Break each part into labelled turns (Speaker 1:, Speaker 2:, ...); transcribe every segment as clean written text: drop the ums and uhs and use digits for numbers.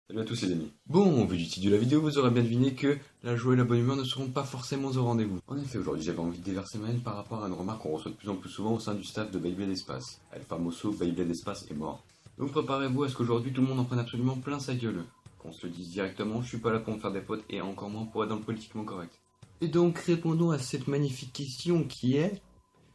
Speaker 1: Salut à tous les amis. Bon, au vu du titre de la vidéo, vous aurez bien deviné que la joie et la bonne humeur ne seront pas forcément au rendez-vous. En effet, aujourd'hui j'avais envie de déverser ma haine par rapport à une remarque qu'on reçoit de plus en plus souvent au sein du staff de Beyblade Espace. El famoso Beyblade Espace est mort. Donc préparez-vous à ce qu'aujourd'hui tout le monde en prenne absolument plein sa gueule. Qu'on se le dise directement, je suis pas là pour me faire des potes et encore moins pour être dans le politiquement correct. Et donc répondons à cette magnifique question qui est...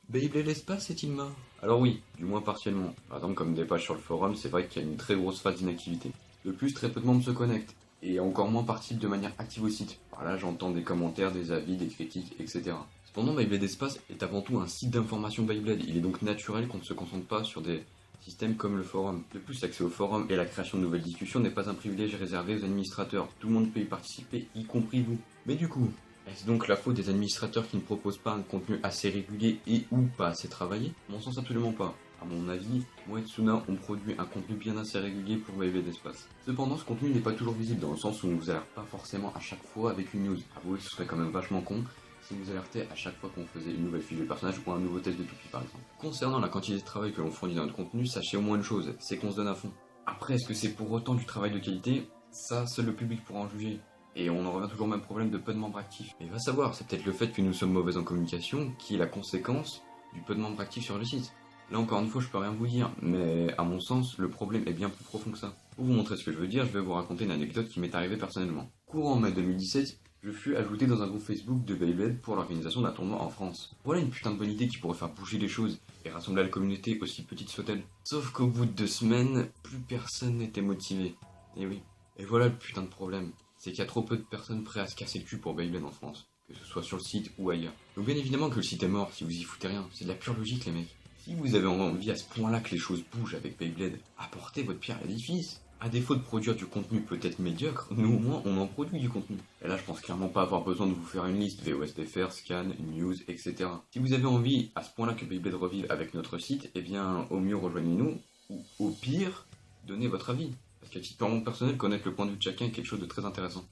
Speaker 1: Beyblade Espace est-il mort? Alors oui, du moins partiellement. Par exemple, comme des pages sur le forum, c'est vrai qu'il y a une très grosse phase d'inactivité. De plus, très peu de membres se connectent, et encore moins participent de manière active au site. Par là, j'entends des commentaires, des avis, des critiques, etc. Cependant, Beyblade Espace est avant tout un site d'information Beyblade. Il est donc naturel qu'on ne se concentre pas sur des systèmes comme le forum. De plus, l'accès au forum et la création de nouvelles discussions n'est pas un privilège réservé aux administrateurs. Tout le monde peut y participer, y compris vous. Mais du coup, est-ce donc la faute des administrateurs qui ne proposent pas un contenu assez régulier et ou pas assez travaillé? À mon sens, absolument pas. À mon avis, moi et Tsuna ont produit un contenu bien assez régulier pour Beyblade Espace. Cependant, ce contenu n'est pas toujours visible dans le sens où on ne vous alerte pas forcément à chaque fois avec une news. Avouez que ce serait quand même vachement con si vous alertait à chaque fois qu'on faisait une nouvelle fiche de personnage ou un nouveau test de Toupie par exemple. Concernant la quantité de travail que l'on fournit dans notre contenu, sachez au moins une chose, c'est qu'on se donne à fond. Après, est-ce que c'est pour autant du travail de qualité? Ça, seul le public pourra en juger. Et on en revient toujours au même problème de peu de membres actifs. Mais va savoir, c'est peut-être le fait que nous sommes mauvais en communication qui est la conséquence du peu de membres actifs sur le site. Là encore une fois, je peux rien vous dire, mais à mon sens, le problème est bien plus profond que ça. Pour vous montrer ce que je veux dire, je vais vous raconter une anecdote qui m'est arrivée personnellement. Courant mai 2017, je fus ajouté dans un groupe Facebook de Beyblade pour l'organisation d'un tournoi en France. Voilà une putain de bonne idée qui pourrait faire bouger les choses et rassembler la communauté aussi petite soit-elle. Sauf qu'au bout de 2 semaines, plus personne n'était motivé. Et oui. Et voilà le putain de problème. C'est qu'il y a trop peu de personnes prêtes à se casser le cul pour Beyblade en France, que ce soit sur le site ou ailleurs. Donc bien évidemment que le site est mort si vous y foutez rien, c'est de la pure logique les mecs. Si vous avez envie à ce point-là que les choses bougent avec Beyblade, apportez votre pierre à l'édifice. À défaut de produire du contenu peut-être médiocre, nous au moins on en produit du contenu. Et là je pense clairement pas avoir besoin de vous faire une liste VOSTFR, scan, news, etc. Si vous avez envie à ce point-là que Beyblade revive avec notre site, eh bien au mieux rejoignez-nous, ou au pire, donnez votre avis. Parce qu'à titre purement personnel, connaître le point de vue de chacun est quelque chose de très intéressant.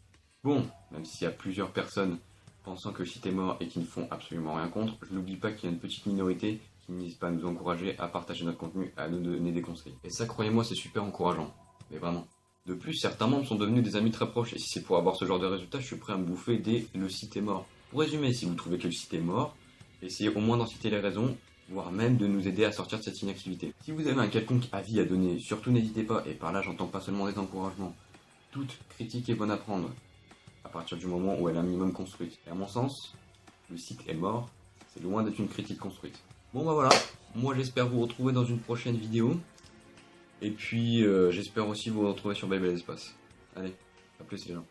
Speaker 1: Bon, même s'il y a plusieurs personnes pensant que le site est mort et qui ne font absolument rien contre, je n'oublie pas qu'il y a une petite minorité qui n'hésite pas à nous encourager à partager notre contenu, à nous donner des conseils. Et ça, croyez-moi, c'est super encourageant. Mais vraiment. De plus, certains membres sont devenus des amis très proches, et si c'est pour avoir ce genre de résultats, je suis prêt à me bouffer dès le site est mort. Pour résumer, si vous trouvez que le site est mort, essayez au moins d'en citer les raisons, voire même de nous aider à sortir de cette inactivité. Si vous avez un quelconque avis à donner, surtout n'hésitez pas, et par là j'entends pas seulement des encouragements. Toute critique est bonne à prendre, à partir du moment où elle est un minimum construite. Et à mon sens, le site est mort, c'est loin d'être une critique construite. Bon bah voilà, moi j'espère vous retrouver dans une prochaine vidéo, et puis j'espère aussi vous retrouver sur Beyblade Espace. Allez, à plus les gens.